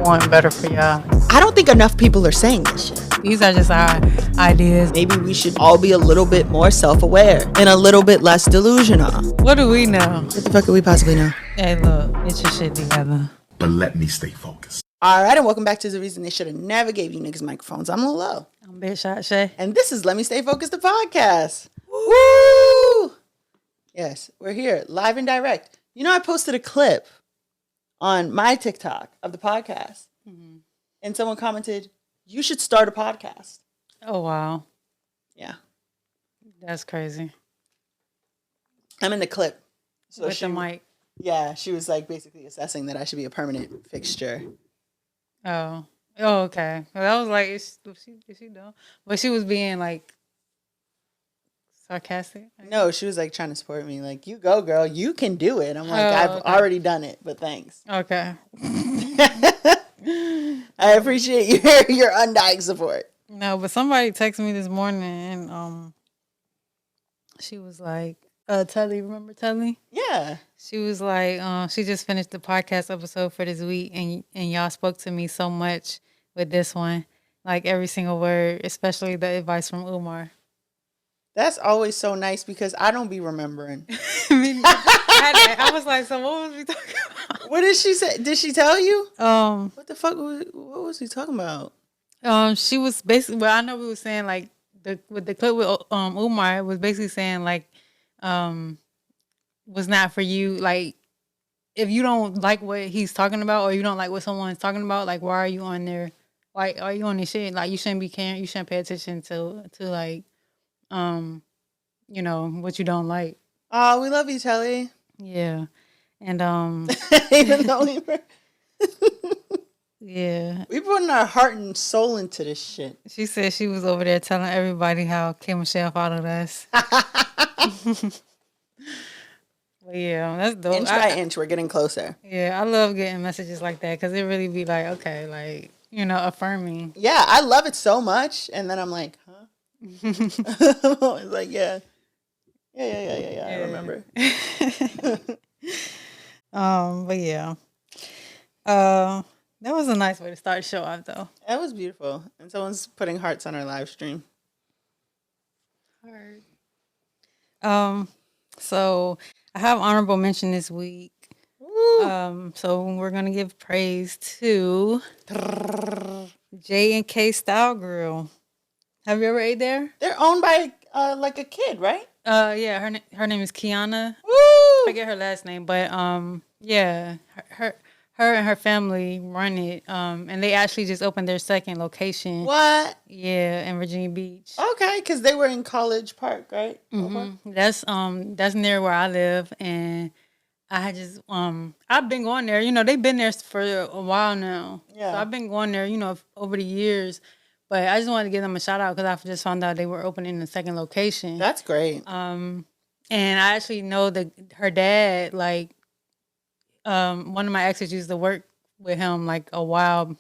want better for y'all. I don't think enough people are saying this shit. These are just our ideas. Maybe we should all be a little bit more self-aware and a little bit less delusional. What do we know? What the fuck could we possibly know? Hey, look, get your shit together. But let me stay focused. All right, and welcome back to The Reason They Should Have Never Gave You Niggas Microphones. I'm Lil Low. I'm Big Shot Shae. And this is Let Me Stay Focused, the podcast. Woo! Yes, we're here, live and direct. You know, I posted a clip on my TikTok of the podcast. Mm-hmm. And someone commented, you should start a podcast. Oh, wow. Yeah. That's crazy. I'm in the clip. So with the mic. Yeah, she was like basically assessing that I should be a permanent fixture. Oh, okay. Well, I was like, is she dumb? But she was being like sarcastic. No, she was like trying to support me. Like, you go, girl. You can do it. I'm like, I've already done it, but thanks. Okay. I appreciate your undying support. No, but somebody texted me this morning and she was like, Tully, remember Tully? Yeah. She was like, she just finished the podcast episode for this week and y'all spoke to me so much with this one. Like every single word, especially the advice from Umar. That's always so nice because I don't be remembering. I was like, so what was we talking about? What did she say? Did she tell you? What the fuck? What was he talking about? She was basically, well, I know we were saying like with the clip with Umar, it was basically saying like, was not for you. Like, if you don't like what he's talking about or you don't like what someone's talking about, like, why are you on there? Like, are you on this shit? Like, you shouldn't be caring. You shouldn't pay attention to like, you know, what you don't like. Oh, we love you, Telly. Yeah. And, even though we were... yeah. We putting our heart and soul into this shit. She said she was over there telling everybody how K. Michelle followed us. Well, yeah, that's dope. Inch by inch, we're getting closer. Yeah, I love getting messages like that because it really be like, okay, like, you know, affirming. Yeah, I love it so much. And then I'm like, huh? It's like, yeah. Yeah, I remember. But yeah. That was a nice way to start the show off, though. That was beautiful. And someone's putting hearts on our live stream. Heart. So I have honorable mention this week. Woo. So we're gonna give praise to J&K Style Grill. Have you ever ate there? They're owned by like a kid, right? Yeah, her name is Kiana. Woo! I forget her last name, but yeah, her and her family run it. And they actually just opened their second location. What? Yeah, in Virginia Beach. Okay, because they were in College Park, right? Mm-hmm. That's near where I live, and I just I've been going there. You know, they've been there for a while now. Yeah. So I've been going there, you know, over the years. But I just wanted to give them a shout out because I just found out they were opening the second location. That's great. And I actually know that her dad, like, one of my exes used to work with him like a while,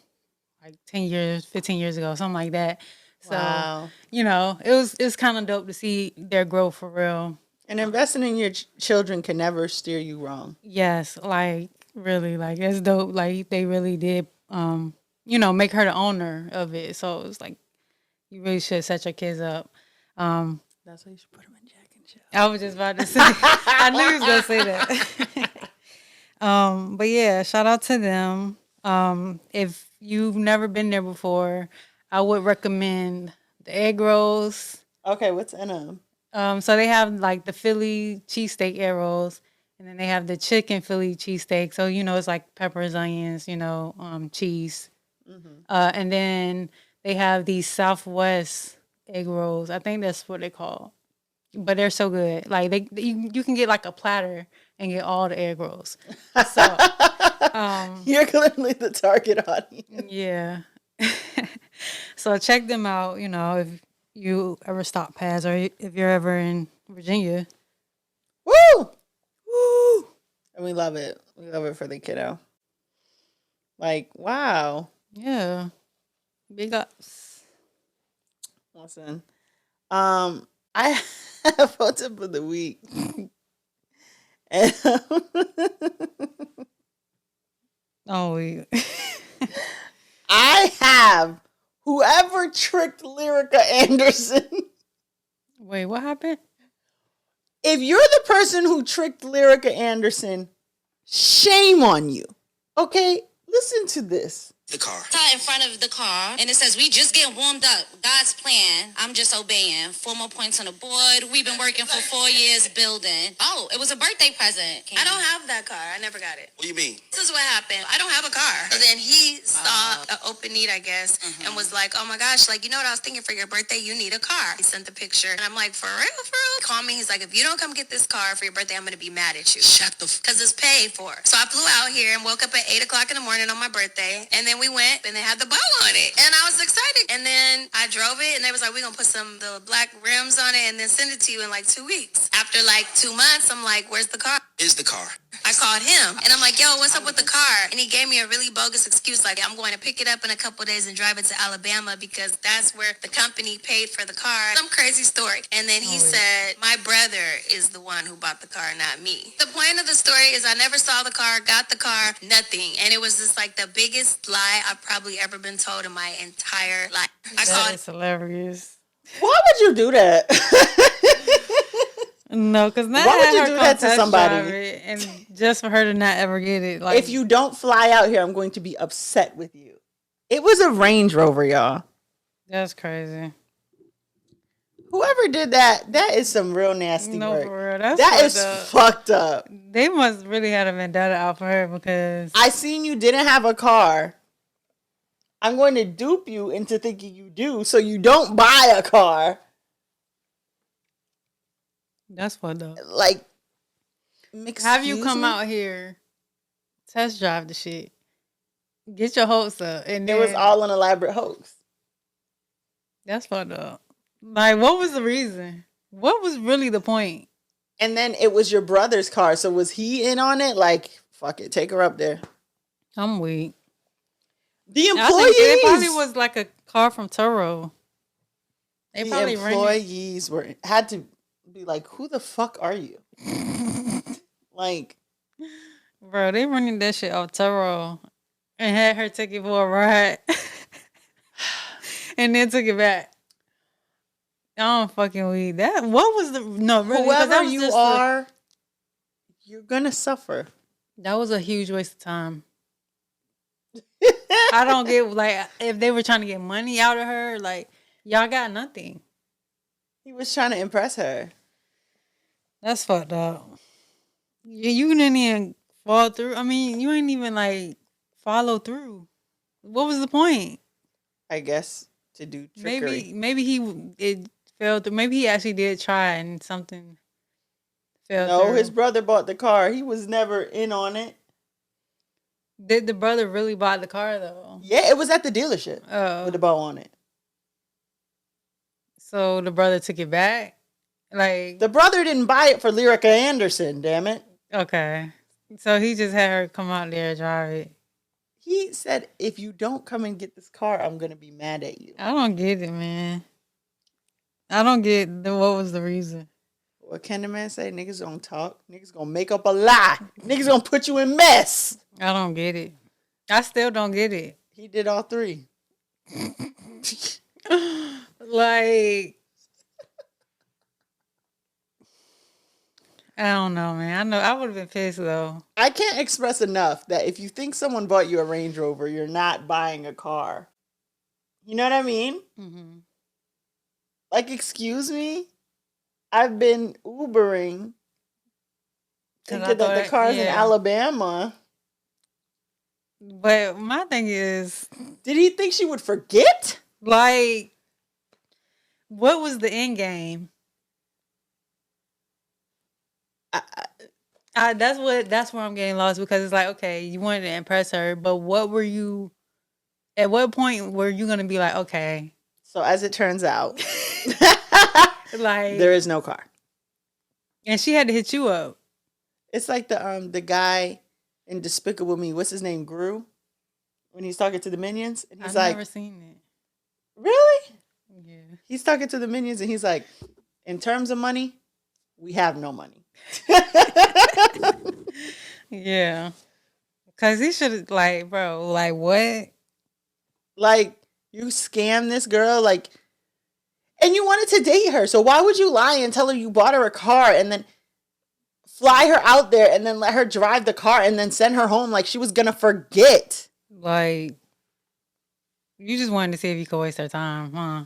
like 10 years, 15 years ago, something like that. So, wow. You know, it's kind of dope to see their growth for real. And investing in your children can never steer you wrong. Yes, like, really, like, it's dope. Like, they really did, you know, make her the owner of it. So it's like, you really should set your kids up. That's why you should put them in Jack and Jill. I was just about to say, I knew he was going to say that. But yeah, shout out to them. If you've never been there before, I would recommend the egg rolls. Okay, what's in them? So they have like the Philly cheesesteak egg rolls, and then they have the chicken Philly cheesesteak. So, you know, it's like peppers, onions, you know, cheese. Mm-hmm. And then they have these Southwest egg rolls. I think that's what they call. But they're so good. Like you can get like a platter and get all the egg rolls. So you're clearly the target audience. Yeah. So check them out, you know, if you ever stop past or if you're ever in Virginia. Woo! Woo! And we love it. We love it for the kiddo. Like, wow. Yeah. Big ups. Listen. I have a tip of the week. And oh, I have whoever tricked Lyrica Anderson. Wait, what happened? If you're the person who tricked Lyrica Anderson, shame on you. Okay? Listen to this. The car. In front of the car, and it says, "We just getting warmed up. God's plan. I'm just obeying. 4 more points on the board. We've been working for 4 years building." Oh, it was a birthday present. I don't have that car. I never got it. What do you mean? This is what happened. I don't have a car. And then he saw an open need, I guess, and was like, "Oh my gosh, like, you know what I was thinking for your birthday? You need a car." He sent the picture, and I'm like, "For real, for real?" He called me. He's like, "If you don't come get this car for your birthday, I'm gonna be mad at you." Shut the because it's paid for. So I flew out here and woke up at 8:00 in the morning on my birthday, and then we went and they had the bow on it, and I was excited. And then I drove it, and they was like, "We're gonna put the black rims on it and then send it to you in like 2 weeks." After like 2 months, I'm like, "Where's the car?" Is the car. I called him, and I'm like, "Yo, what's up with the car?" And he gave me a really bogus excuse, like, "I'm going to pick it up in a couple of days and drive it to Alabama because that's where the company paid for the car." Some crazy story. And then he said, "My brother is the one who bought the car, not me." The point of the story is I never saw the car, got the car, nothing. And it was just like the biggest lie I've probably ever been told in my entire life. That is hilarious. Why would you do that? No, because now Why would you her do that to test somebody? drive it, and just for her to not ever get it. Like, If you don't fly out here, I'm going to be upset with you. It was a Range Rover, y'all. that's crazy. Whoever did that, that is some real nasty No, work. for real, that's That fucked is up. fucked up. They must really had a vendetta out for her because I seen you didn't have a car. I'm going to dupe you into thinking you do, so you don't buy a car. that's fucked up. Like, Have you excuse come me? out here, test drive the shit, get your hopes up, and It then was all an elaborate hoax. that's fucked up. Like, what was the reason? What was really the point? And then it was your brother's car, so was he in on it? Like, fuck it, take her up there. I'm weak. The I think it probably employees, was like a car from Turo. They the probably rented. employees had to be like, who the fuck are you? Like, Bro, they running that shit off Turo and had her take it for a ride and then took it back. I'm fucking weak. That what was the no really? 'Cause that whoever was you just are, you're gonna suffer. that was a huge waste of time. I don't get like if they were trying to get money out of her, like y'all got nothing. He was trying to impress her. That's fucked up. You didn't even fall through. I mean, you ain't even like follow through. What was the point? I guess to do trickery. Maybe it fell through. Maybe he actually did try and something fell No, through. his brother bought the car. He was never in on it. Did the brother really buy the car though? Yeah, it was at the dealership Oh, with the bow on it. so the brother took it back. Like The brother didn't buy it for Lyrica Anderson, damn it. okay, so he just had her come out there and drive it. He said, if you don't come and get this car, I'm going to be mad at you. I don't get it, man. I don't get what was the reason. What can the man say? Niggas don't talk. Niggas going to make up a lie. Niggas going to put you in mess. I don't get it. I still don't get it. He did all three. Like, I don't know, man. I know I would have been pissed though. I can't express enough that if you think someone bought you a Range Rover, you're not buying a car. You know what I mean? Mm-hmm. Like, excuse me? I've been Ubering. 'Cause I Thinking that the thought- car's in yeah. Alabama. But my thing is, Did he think she would forget? like, what was the end game? That's where I'm getting lost because it's like, okay, you wanted to impress her, but what were you? At what point were you gonna be like, okay, So as it turns out, like there is no car. and she had to hit you up. It's like the guy in Despicable Me. What's his name? Gru. When he's talking to the minions, and he's I've like, never seen it. "Really?" Yeah. He's talking to the minions, and he's like, "In terms of money, we have no money." Yeah. Cause he should have like, bro, like what? Like, you scammed this girl, like, and you wanted to date her. So why would you lie and tell her you bought her a car and then fly her out there and then let her drive the car and then send her home like she was gonna forget? Like, you just wanted to see if you could waste her time, huh?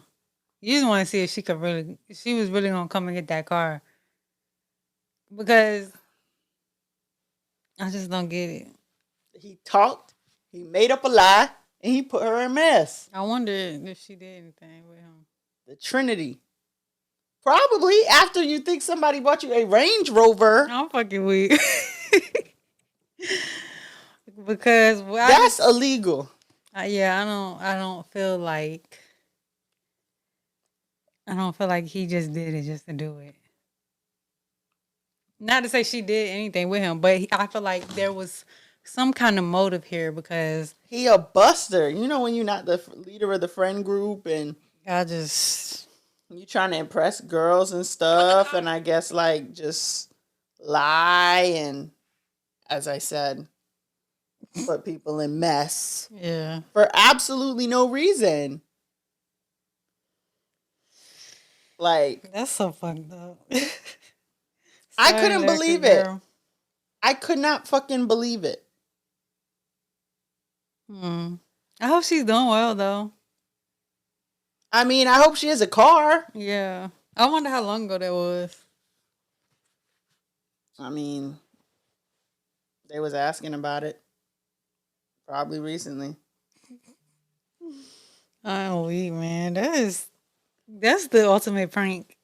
You just want to see if she was really gonna come and get that car. Because I just don't get it. He talked, he made up a lie, and he put her in a mess. I wonder if she did anything with him. The Trinity. Probably after you think somebody bought you a Range Rover. I'm fucking weak. Because That's illegal. Yeah, I don't feel like he just did it just to do it. Not to say she did anything with him, but I feel like there was some kind of motive here because he a buster. You know when you're not the leader of the friend group and you trying to impress girls and stuff, and I guess like just lie and, as I said, put people in mess. Yeah. For absolutely no reason. Like, that's so fucked up. I couldn't believe it. I could not fucking believe it. I hope she's doing well though. I mean, I hope she has a car. Yeah. I wonder how long ago that was. I mean, they was asking about it. Probably recently. I'm weak, man. That's the ultimate prank.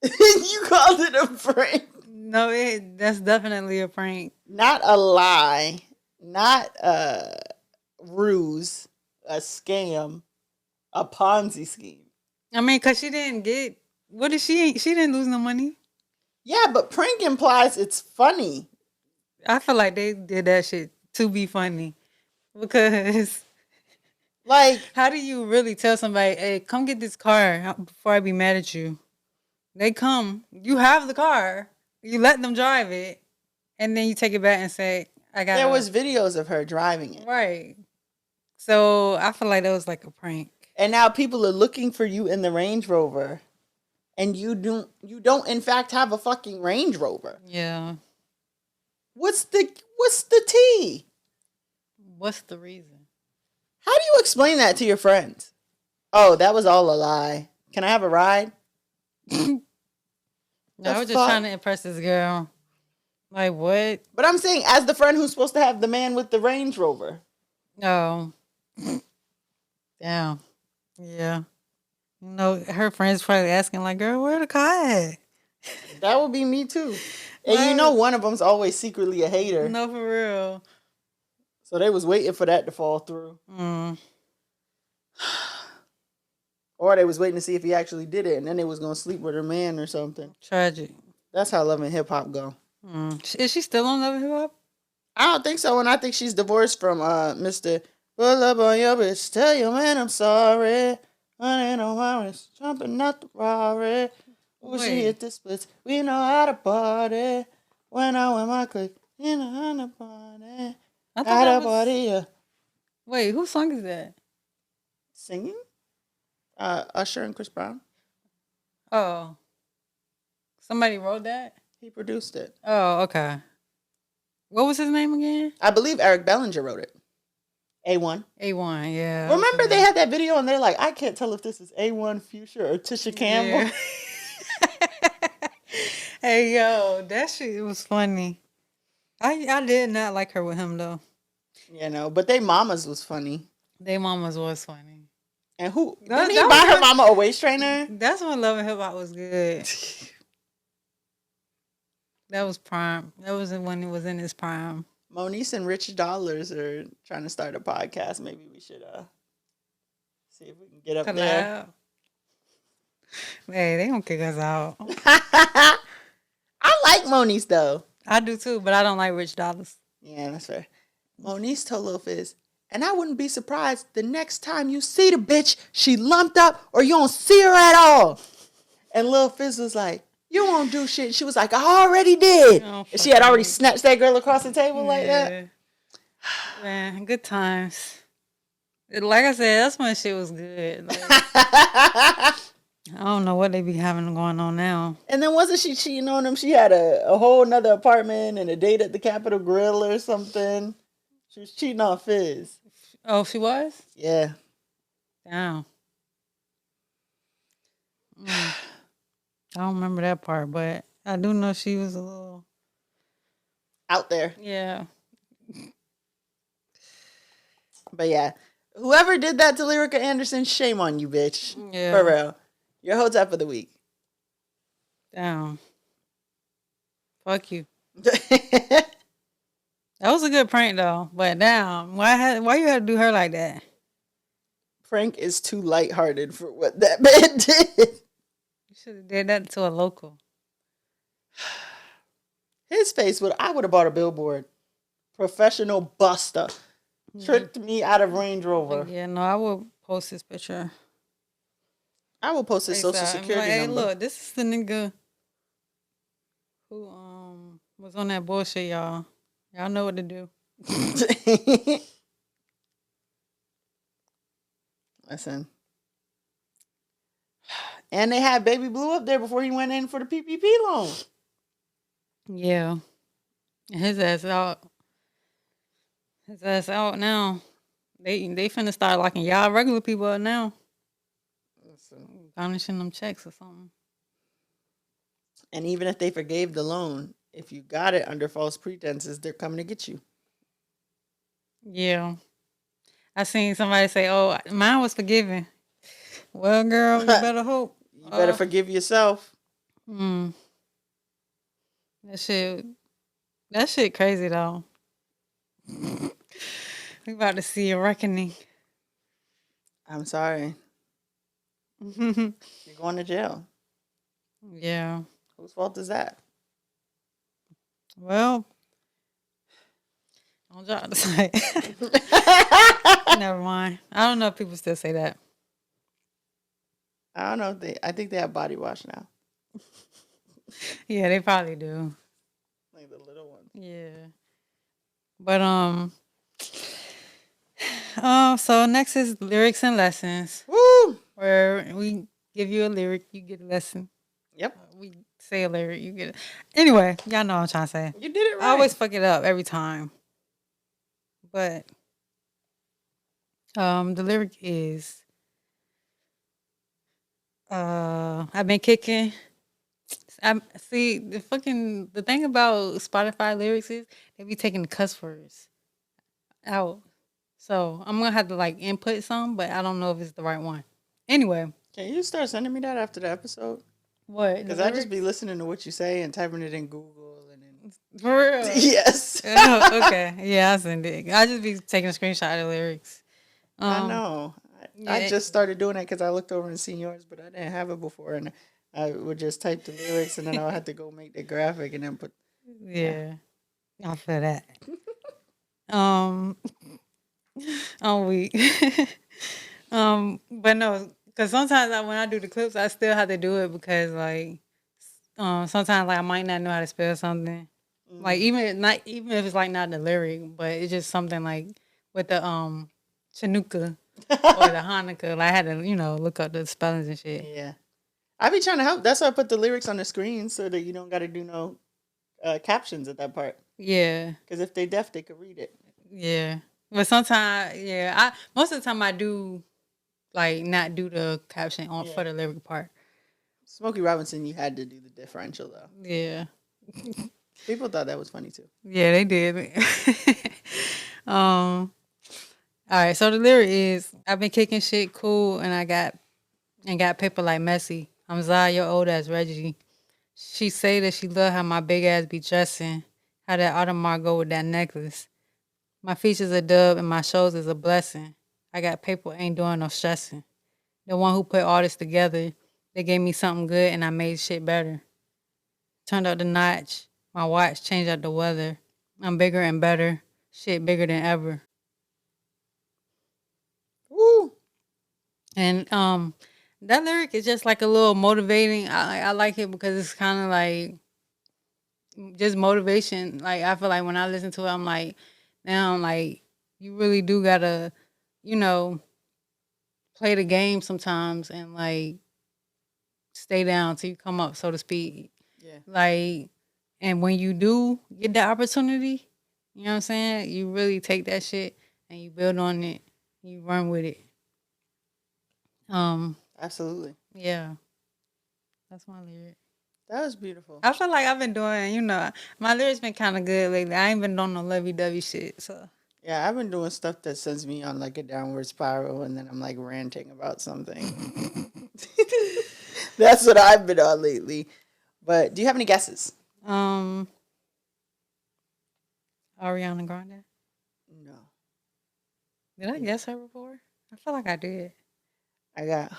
You called it a prank. No, that's definitely a prank. Not a lie. Not a ruse. A scam. A Ponzi scheme. I mean, because she didn't get... What did she didn't lose no money. Yeah, but prank implies it's funny. I feel like they did that shit to be funny. Because... Like... How do you really tell somebody, hey, come get this car before I be mad at you? They come. You have the car. You let them drive it, and then you take it back and say, "I got." There was videos of her driving it, right? So I feel like that was like a prank. And now people are looking for you in the Range Rover, and you don't in fact have a fucking Range Rover. Yeah. What's the tea? What's the reason? How do you explain that to your friends? Oh, that was all a lie. Can I have a ride? No, I was just trying to impress this girl. Like, what? But I'm saying, as the friend who's supposed to have the man with the Range Rover. Oh. Damn. Yeah. You know, her friends probably asking, like, girl, where the car at? That would be me, too. And you know one of them's always secretly a hater. No, for real. So they was waiting for that to fall through. Or they was waiting to see if he actually did it, and then they was going to sleep with her man or something. Tragic. That's how Love and Hip Hop go. Is she still on Love and Hip Hop? I don't think so, and I think she's divorced from Mr. Pull up on your bitch, tell your man I'm sorry. Running on my wrist, jumping out the Rari. When she hit the splits, we know how to party. When I went my click, in a party. I thought that was... party, yeah. Wait, whose song is that? Singing? Usher and Chris Brown. Oh. Somebody wrote that? He produced it. Oh, okay. What was his name again? I believe Eric Bellinger wrote it. A1. A1, yeah. Remember they had that video and they're like, I can't tell if this is A1 Fuchsia or Tisha Campbell. Yeah. Hey, yo, that shit was funny. I did not like her with him, though. You know, but they mamas was funny. They mamas was funny. And who? Didn't he buy her mama a waist trainer? That's when Love and Hip Hop was good. That was prime. That was when it was in his prime. Moniece and Rich Dollars are trying to start a podcast. Maybe we should see if we can get up there. Hey, they don't kick us out. I like Moniece though. I do too, but I don't like Rich Dollars. Yeah, that's fair. Moniece told Lil Fizz, and I wouldn't be surprised the next time you see the bitch, she lumped up or you don't see her at all. And Lil Fizz was like, you won't do shit. She was like, I already did. Oh, and she had already snatched that girl across the table like that. Man, good times. Like I said, that's when shit was good. Like, I don't know what they be having going on now. And then wasn't she cheating on him? She had a whole nother apartment and a date at the Capitol Grill or something. She was cheating on Fizz. Oh, she was? Yeah. Damn. I don't remember that part, but I do know she was a little Out there. yeah. But yeah. Whoever did that to Lyrica Anderson, shame on you, bitch. Yeah. For real. Your hotep of the week. Damn. Fuck you. That was a good prank though, but damn, why you had to do her like that? Frank is too lighthearted for what that man did. You should have did that to a local. His face I would have bought a billboard. Professional buster. Tricked me out of Range Rover. Yeah, no, I will post this picture. I will post his social ASAP. security Hey, number. look, this is the nigga who was on that bullshit, y'all. Y'all know what to do. Listen. And they had Baby Blue up there before he went in for the PPP loan. Yeah. His ass out. His ass out now. They finna start locking y'all regular people up now. Listen. Garnishing them checks or something. And even if they forgave the loan, if you got it under false pretenses, they're coming to get you. Yeah. I seen somebody say, "Oh, mine was forgiven." Well, girl, you better hope. You better forgive yourself. That shit crazy though. We about to see a reckoning. I'm sorry. You're going to jail. Yeah. Whose fault is that? Well, don't drop the site. Never mind. I don't know if people still say that. I don't know. I think they have body wash now. Yeah, they probably do. Like the little ones. Yeah. But so next is lyrics and lessons. Woo! Where we give you a lyric, you get a lesson. Yep. We say a lyric, you get it. Anyway, y'all know what I'm trying to say. You did it right. I always fuck it up every time. But the lyric is I've been kicking. The thing about Spotify lyrics is they be taking the cuss words out. So I'm gonna have to like input some, but I don't know if it's the right one. Anyway. Can you start sending me that after the episode? What? Because I just be listening to what you say and typing it in Google and then. For real? Yes. Oh, okay. Yeah, I send it. I just be taking a screenshot of the lyrics. I know. I just started doing it because I looked over and seen yours, but I didn't have it before, and I would just type the lyrics, and then I would have to go make the graphic and then put. Yeah, I feel that. I'm weak. But no, because sometimes when I do the clips, I still have to do it because like, sometimes like I might not know how to spell something. Mm-hmm. Like even if it's like not the lyric, but it's just something like with the Chinooka or the Hanukkah. Like I had to look up the spellings and shit. Yeah, I be trying to help. That's why I put the lyrics on the screen so that you don't got to do no captions at that part. Yeah, because if they deaf, they could read it. Yeah, but sometimes, most of the time I do like not do the caption for the lyric part. Smokey Robinson, you had to do the differential though. Yeah. People thought that was funny too. Yeah, they did. All right, so the lyric is I've been kicking shit cool and I got paper like Messi. I'm Zaya, your old ass Reggie. She say that she love how my big ass be dressing, how that Audemars go with that necklace. My features a dub and my shows is a blessing. I got paper, ain't doing no stressing. The one who put all this together, they gave me something good and I made shit better. Turned up the notch, my watch changed up the weather. I'm bigger and better, shit bigger than ever. Woo! And that lyric is just like a little motivating. I like it because it's kind of like just motivation. Like I feel like when I listen to it, I'm like, damn, like you really do gotta you know, play the game sometimes and like stay down till you come up, so to speak. Yeah. Like, and when you do get that opportunity, you know what I'm saying? You really take that shit and you build on it. You run with it. Absolutely. Yeah. That's my lyric. That was beautiful. I feel like I've been doing, my lyrics been kind of good lately. I ain't been doing no lovey-dovey shit, so. Yeah, I've been doing stuff that sends me on like a downward spiral, and then I'm like ranting about something. That's what I've been on lately. But do you have any guesses? Ariana Grande. No. Did I guess her before? I feel like I did. I got,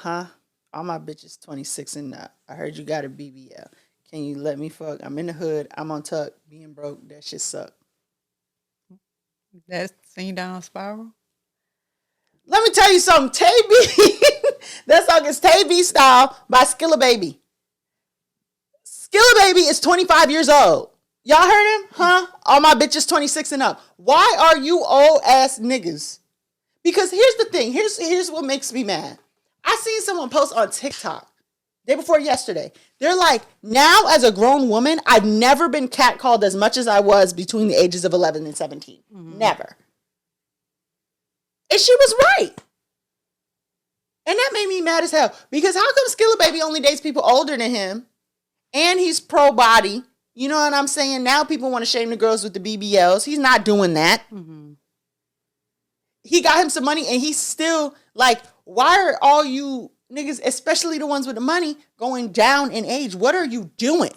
all my bitches 26 and up. I heard you got a BBL. Can you let me fuck? I'm in the hood. I'm on tuck. Being broke, that shit suck. That's send you down a spiral. Let me tell you something. Tay B. That song is Tay B Style by Skilla Baby. Skilla Baby is 25 years old. Y'all heard him? Huh? All my bitches 26 and up. Why are you old ass niggas? Because here's the thing. Here's what makes me mad. I seen someone post on TikTok day before yesterday. They're like, now as a grown woman, I've never been catcalled as much as I was between the ages of 11 and 17. Mm-hmm. Never. And she was right. And that made me mad as hell. Because how come Skilla Baby only dates people older than him? And he's pro body. You know what I'm saying? Now people want to shame the girls with the BBLs. He's not doing that. Mm-hmm. He got him some money and he's still like, why are all you niggas, especially the ones with the money, going down in age? What are you doing?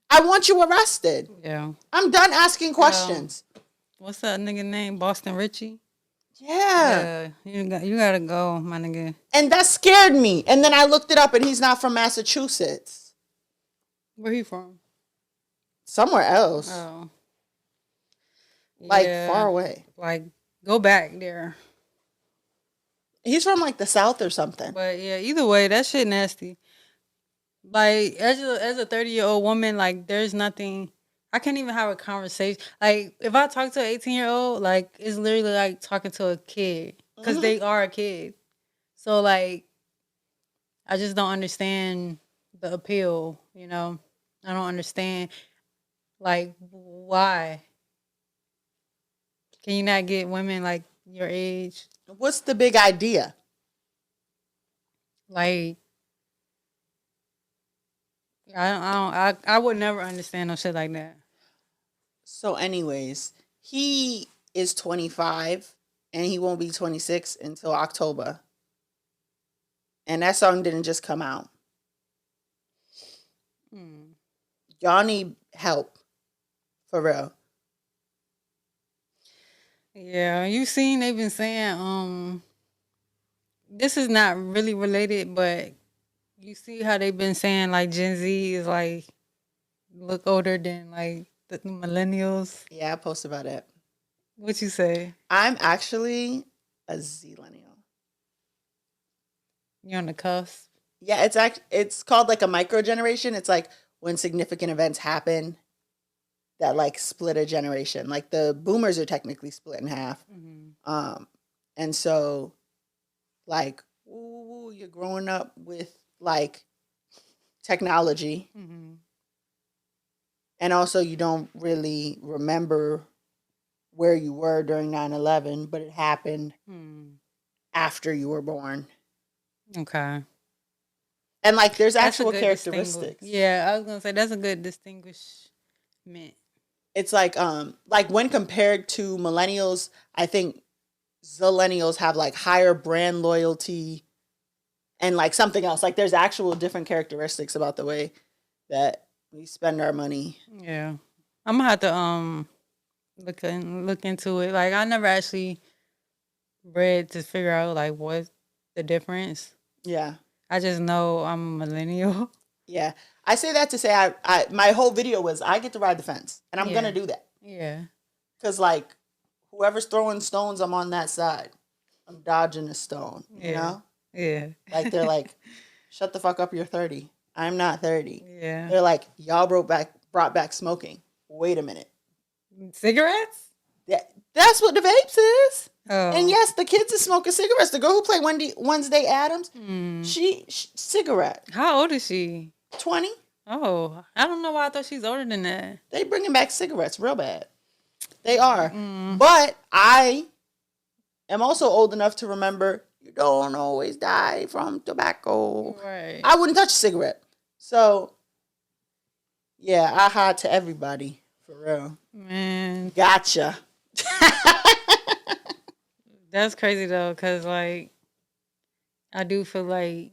I want you arrested. Yeah. I'm done asking questions. What's that nigga name? Boston Richie? Yeah. You gotta go, my nigga. And that scared me. And then I looked it up and he's not from Massachusetts. Where he from? Somewhere else. Oh. Like far away. Like go back there. He's from like the South or something. But yeah, either way, that shit nasty. Like as a 30-year-old woman, like there's nothing. I can't even have a conversation. Like if I talk to an 18-year-old, like it's literally like talking to a kid because they are a kid. So like, I just don't understand the appeal. You know, I don't understand. Like why? Can you not get women like your age? What's the big idea? Like, I would never understand no shit like that. So anyways, he is 25 and he won't be 26 until October. And that song didn't just come out. Y'all need help. For real. Yeah, you seen they've been saying, this is not really related, but you see how they've been saying like Gen Z is like look older than like the millennials. Yeah, I posted about it. What you say? I'm actually a Zillennial. You're on the cusp. Yeah, it's called like a micro generation. It's like when significant events happen that like split a generation. Like the boomers are technically split in half. Mm-hmm. And so like, you're growing up with like technology. Mm-hmm. And also you don't really remember where you were during 9/11, but it happened after you were born. Okay. And like there's actual characteristics. Yeah, I was gonna say that's a good distinguishment. It's like when compared to millennials, I think zillennials have like higher brand loyalty and like something else. Like there's actual different characteristics about the way that we spend our money. Yeah. I'm gonna have to look into it. Like I never actually read to figure out like what's the difference. Yeah. I just know I'm a millennial. Yeah. I say that to say I my whole video was I get to ride the fence and I'm gonna do that. Yeah. Cause like whoever's throwing stones, I'm on that side. I'm dodging a stone. You know? Yeah. Like they're like, shut the fuck up, you're 30. I'm not 30. Yeah. They're like, y'all brought back smoking. Wait a minute. Cigarettes? Yeah, That's what the vapes is. Oh. And yes, the kids are smoking cigarettes. The girl who played Wednesday Addams, she cigarette. How old is she? 20. Oh, I don't know why I thought she's older than that. They bringing back cigarettes real bad. They are. But I am also old enough to remember you don't always die from tobacco. Right. I wouldn't touch a cigarette. So, yeah, aha to everybody. For real. Man, Gotcha. that's crazy though, because like, I do feel like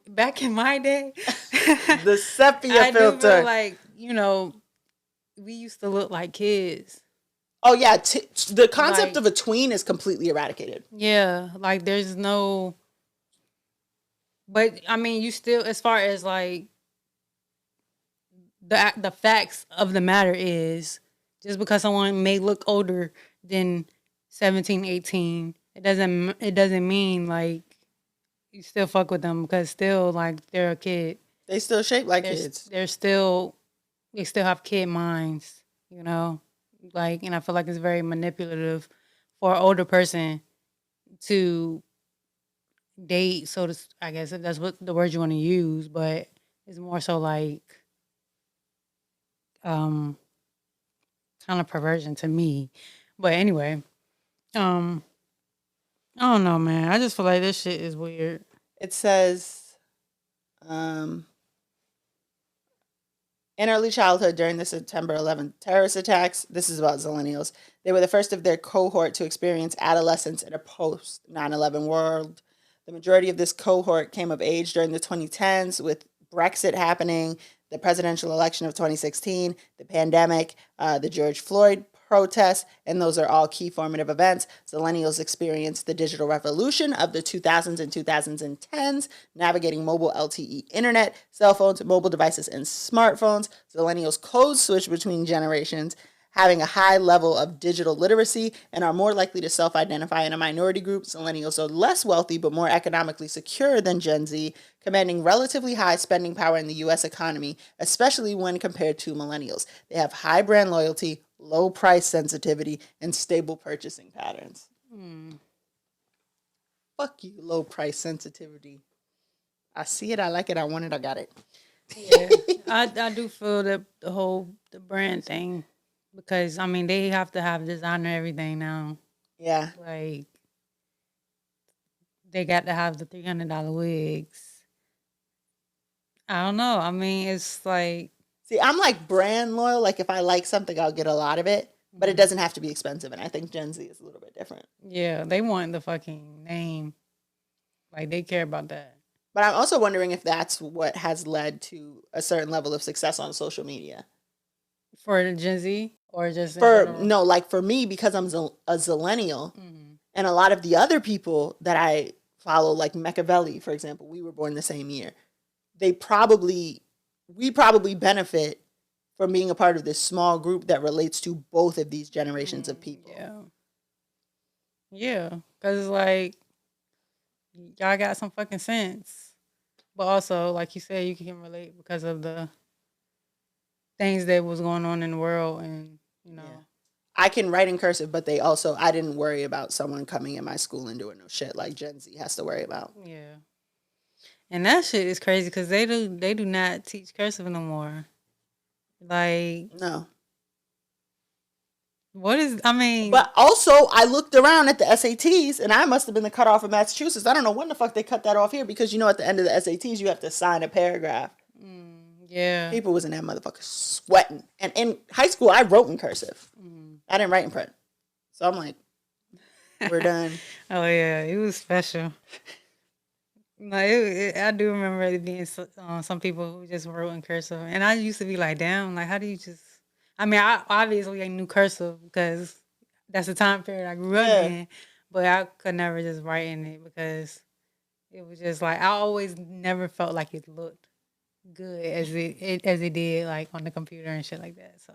back in my day, The sepia I do filter. feel like, we used to look like kids. Oh, yeah. The concept Like- of a tween is completely eradicated. Yeah, like there's no. But I mean, you still, as far as like the facts of the matter is, just because someone may look older than 17, 18, it doesn't mean like you still fuck with them, because still like they're a kid. They still shape like They kids. still have kid minds, like, and I feel like it's very manipulative for an older person to date. So I guess if that's what the word you want to use, but it's more so like kind of perversion to me. But anyway, I don't know, man. I just feel like this shit is weird. It says, in early childhood during the September 11th terrorist attacks, this is about Zillennials, they were the first of their cohort to experience adolescence in a post 9/11 world. The majority of this cohort came of age during the 2010s, with Brexit happening, the presidential election of 2016, the pandemic, the George Floyd protests, and those are all key formative events. Zillennials experienced the digital revolution of the 2000s and 2010s, navigating mobile LTE internet, cell phones, mobile devices, and smartphones. Zillennials code switch between generations, having a high level of digital literacy, and are more likely to self-identify in a minority group. Zillennials are less wealthy but more economically secure than Gen Z, commanding relatively high spending power in the U.S. economy, especially when compared to millennials. They have high brand loyalty, low price sensitivity, and stable purchasing patterns. Fuck you, low price sensitivity. I see it, I like it, I want it, I got it. Yeah, I do feel that the brand thing, because I mean they have to have designer everything now. Yeah. Like they got to have the $300 wigs. I don't know. I mean, it's like, See, I'm like brand loyal. Like if I like something, I'll get a lot of it, but it doesn't have to be expensive. And I think Gen Z is a little bit different. yeah, they want the fucking name. Like they care about that. But I'm also wondering if that's what has led to a certain level of success on social media. For the Gen Z or just in For general? no, like for me, because I'm a zillennial, and a lot of the other people that I follow, like Machiavelli, for example, we were born the same year. We probably benefit from being a part of this small group that relates to both of these generations of people. Yeah, because it's like y'all got some fucking sense, but also like you said, you can relate because of the things that was going on in the world, and Yeah. I can write in cursive, but I didn't worry about someone coming in my school and doing no shit like Gen Z has to worry about. Yeah. And that shit is crazy because they do not teach cursive no more. Like, No. But But also, I looked around at the SATs, and I must have been the cutoff of Massachusetts. I don't know when the fuck they cut that off here, because at the end of the SATs, you have to sign a paragraph. yeah. People was in that motherfucker sweating. And in high school, I wrote in cursive. I didn't write in print. So I'm like, we're done. Oh yeah, it was special. Like I do remember it being some people who just wrote in cursive, and I used to be like, damn, like how do you just? I mean, I obviously knew cursive because that's the time period I grew up in, but I could never just write in it because it was just like I always never felt like it looked good as it did like on the computer and shit like that. So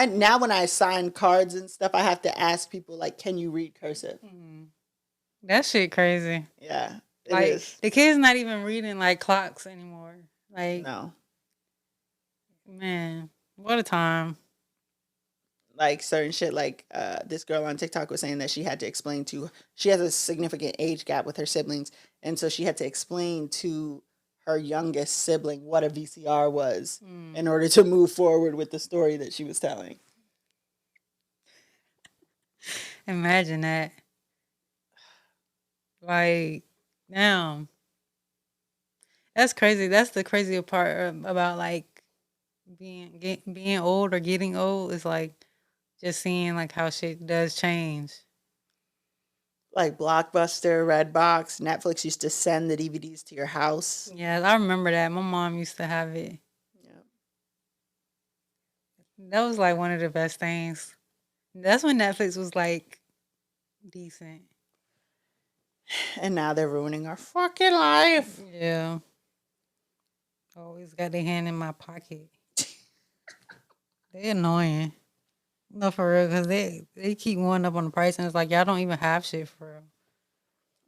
Now when I sign cards and stuff, I have to ask people like, can you read cursive? that shit crazy. Yeah. It Like is. the kids not even reading like clocks anymore. Like No. man, What a time. Like certain shit, like this girl on TikTok was saying that she had to explain she has a significant age gap with her siblings, and so she had to explain to her youngest sibling what a VCR was in order to move forward with the story that she was telling. Imagine that. Like, damn. That's crazy. That's the crazier part about like being old or getting old is like just seeing like how shit does change. Like Blockbuster, Redbox, Netflix used to send the DVDs to your house. Yeah, I remember that. My mom used to have it. Yeah. That was like one of the best things. That's when Netflix was like decent. And now they're ruining our fucking life. Yeah. Always got their hand in my pocket. They annoying. No, for real, because they keep going up on the price, and it's like, y'all don't even have shit for real.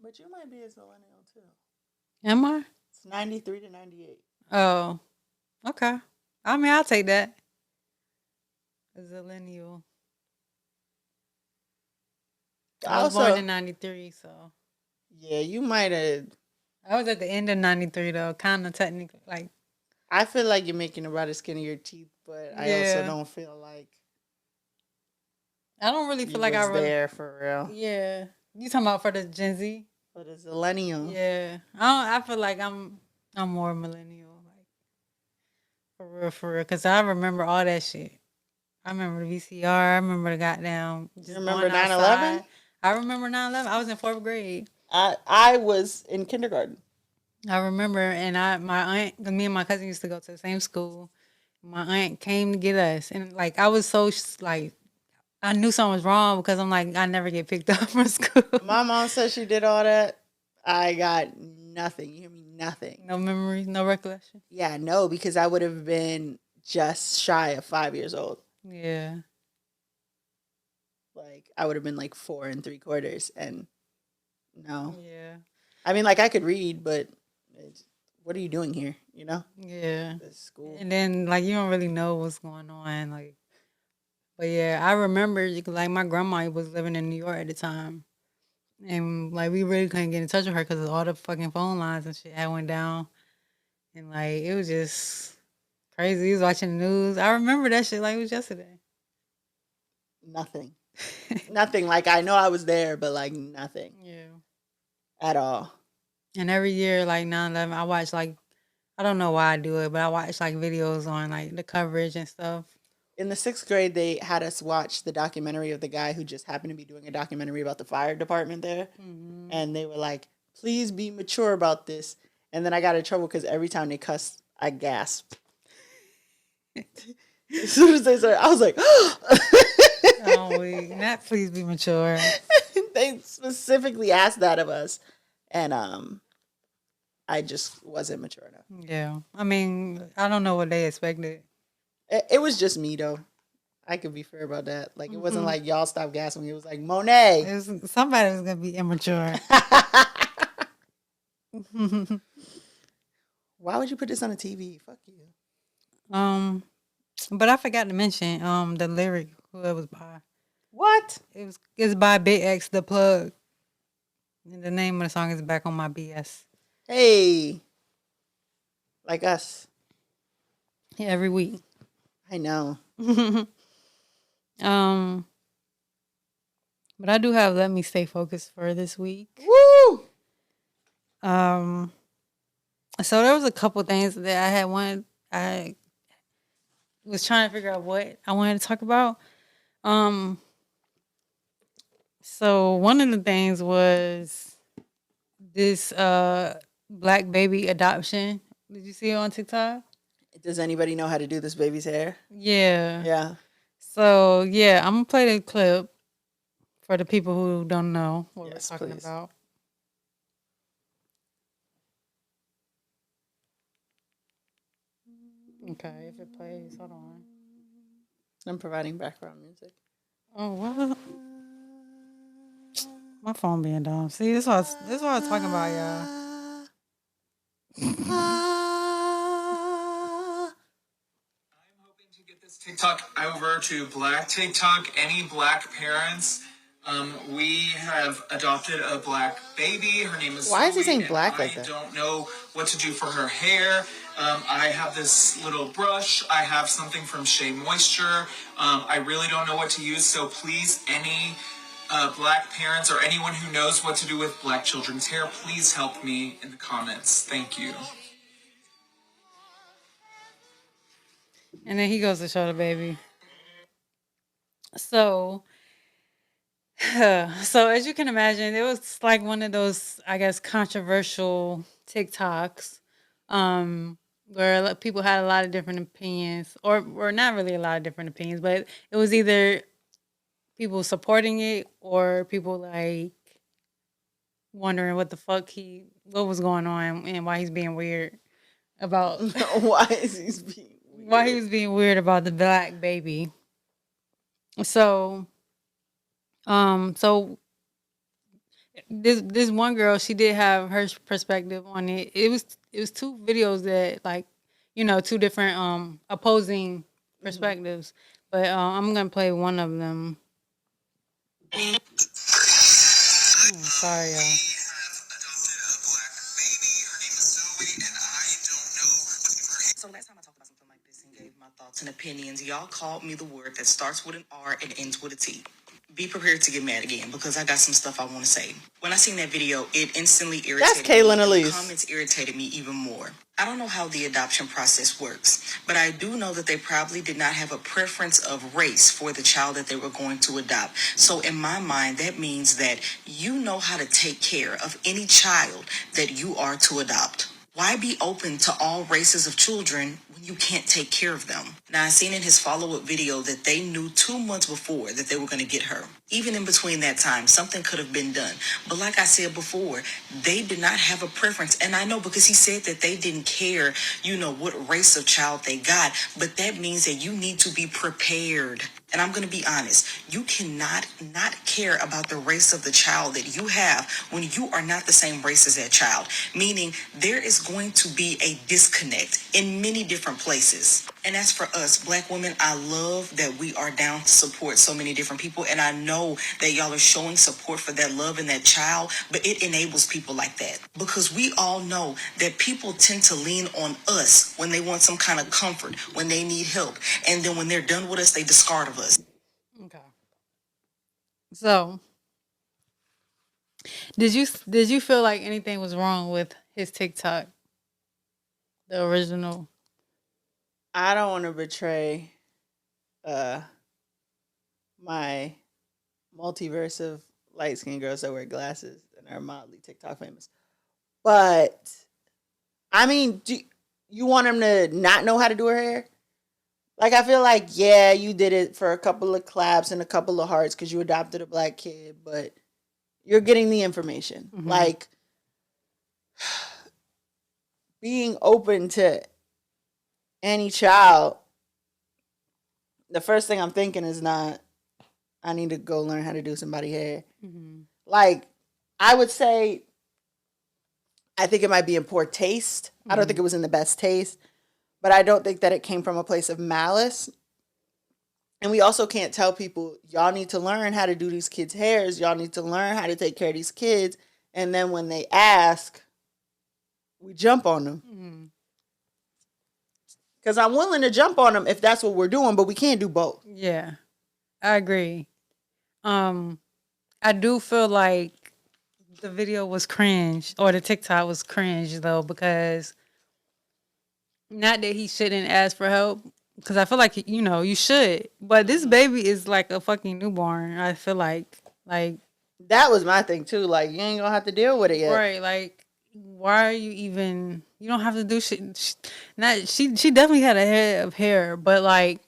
But you might be a millennial too. Am I? It's 93 to 98. Oh, okay. I mean, I'll take that. A zillennial. I was born in 93, so. Yeah, you might have. I was at the end of 93, though, kind of technically, like. I feel like you're making about the skin of your teeth, but I also don't feel like. I don't really feel like I was there for real. Yeah. You talking about for the Gen Z? For the millennial. Yeah. I feel like I'm more millennial. Like, for real. Because I remember all that shit. I remember the VCR. I remember the goddamn. You remember 9/11? I remember 9/11. I was in 4th grade. I was in kindergarten. I remember, and my aunt, me and my cousin used to go to the same school. My aunt came to get us, and like I was so like, I knew something was wrong because I'm like, I never get picked up from school. My mom said she did all that. I got nothing. You hear me? Nothing. No memory, no recollection. Yeah, no, because I would have been just shy of 5 years old. Yeah. Like I would have been like 4 3/4, and no. Yeah. I mean, like I could read, but what are you doing here? You know? Yeah. It's school. And then like you don't really know what's going on, like. But yeah, I remember like my grandma was living in New York at the time, and like we really couldn't get in touch with her because all the fucking phone lines and shit had went down, and like it was just crazy. He was watching the news. I remember that shit like it was yesterday. Nothing. Nothing. Like I know I was there, but like nothing. Yeah. At all. And every year, like 9/11, I watch like I don't know why I do it, but I watch like videos on like the coverage and stuff. In the 6th grade, they had us watch the documentary of the guy who just happened to be doing a documentary about the fire department there. Mm-hmm. And they were like, please be mature about this. And then I got in trouble because every time they cussed, I gasped. As soon as they started, I was like, oh, wait, not please be mature. They specifically asked that of us. And I just wasn't mature enough. Yeah. I mean, I don't know what they expected. It was just me, though. I could be fair about that. Like, it wasn't like y'all stop gasping. It was like, Monet. Somebody was going to be immature. Why would you put this on a TV? Fuck you. But I forgot to mention the lyric, who it was by. What? It's by Big X, The Plug. And the name of the song is Back on My BS. Hey. Like us. Yeah, every week. I know. But I do have Let Me Stay Focused for this week. Woo! So there was a couple things that I had wanted. I was trying to figure out what I wanted to talk about. So one of the things was this black baby adoption. Did you see it on TikTok? Does anybody know how to do this baby's hair? Yeah. Yeah. So yeah, I'm gonna play the clip for the people who don't know what we're talking about. Okay, if it plays, hold on. I'm providing background music. Oh, what? My phone being dumb. See, this is what I was talking about, y'all. over to Black TikTok. Any Black parents? We have adopted a Black baby. Her name is Why is he Zoe, saying and black like that? I don't know what to do for her hair. I have this little brush. I have something from Shae Moisture. I really don't know what to use. So please, any Black parents or anyone who knows what to do with Black children's hair, please help me in the comments. Thank you. And then he goes to show the baby. So, so as you can imagine, it was like one of those, I guess, controversial TikToks, where people had a lot of different opinions, or not really a lot of different opinions, but it was either people supporting it or people like wondering what was going on and why he's being weird about Why is he being weird? why he was being weird about the Black baby. So, so this one girl, she did have her perspective on it. It was two videos that, like, two different opposing perspectives. But I'm gonna play one of them. Sorry, y'all. So last time I talked about something like this and gave my thoughts and opinions, y'all called me the word that starts with an R and ends with a T. Be prepared to get mad again because I got some stuff I want to say. When I seen that video, it instantly irritated That's me. Kaylin And the Elise. comments irritated me even more. I don't know how the adoption process works, but I do know that they probably did not have a preference of race for the child that they were going to adopt. So in my mind, that means that you know how to take care of any child that you are to adopt. Why be open to all races of children when you can't take care of them? Now, I seen in his follow-up video that they knew 2 months before that they were going to get her. Even in between that time, something could have been done. But like I said before, they did not have a preference. And I know because he said that they didn't care, what race of child they got. But that means that you need to be prepared. And I'm going to be honest, you cannot not care about the race of the child that you have when you are not the same race as that child. Meaning there is going to be a disconnect in many different places. And as for us, Black women, I love that we are down to support so many different people. And I know that y'all are showing support for that love in that child, but it enables people like that. Because we all know that people tend to lean on us when they want some kind of comfort, when they need help. And then when they're done with us, they discard of us. Okay. So, did you feel like anything was wrong with his TikTok, the original? I don't want to betray my multiverse of light skinned girls that wear glasses and are mildly TikTok famous. But I mean, do you want him to not know how to do her hair? Like, I feel like, yeah, you did it for a couple of claps and a couple of hearts because you adopted a Black kid, but you're getting the information. Mhm. Like, being open to any child, the first thing I'm thinking is not, I need to go learn how to do somebody's hair. Mhm. Like, I would say, I think it might be in poor taste. I don't think it was in the best taste, but I don't think that it came from a place of malice. And we also can't tell people, y'all need to learn how to do these kids' hairs. Y'all need to learn how to take care of these kids. And then when they ask, we jump on them. Mhm. Because I'm willing to jump on them if that's what we're doing, but we can't do both. Yeah, I agree. I do feel like the video was cringe, or the TikTok was cringe though, because not that he shouldn't ask for help, because I feel like you should, but this baby is like a fucking newborn. I feel like That was my thing too. Like, you ain't gonna have to deal with it yet. right, like why are you even? You don't have to do shit. She definitely had a head of hair, but like,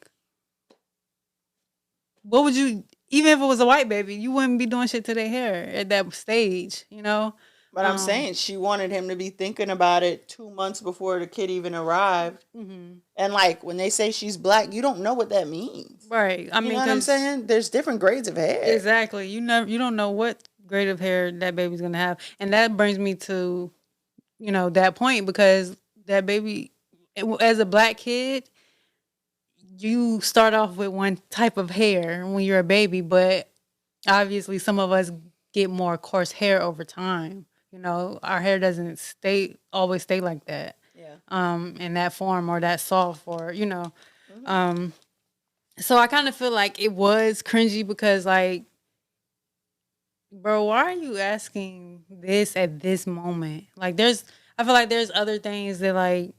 what would you? Even if it was a white baby, you wouldn't be doing shit to their hair at that stage, But I'm saying she wanted him to be thinking about it 2 months before the kid even arrived. Mm-hmm. And like, when they say she's Black, you don't know what that means. Right. I You mean, know what I'm 'cause- saying? There's different grades of hair. Exactly. You don't know what grade of hair that baby's gonna have, and that brings me to, that point, because that baby, as a Black kid, you start off with one type of hair when you're a baby, but obviously some of us get more coarse hair over time. You know, our hair doesn't always stay like that. Yeah. In that form or that soft or, so I kind of feel like it was cringy because like, bro, why are you asking this at this moment? Like I feel like there's other things that like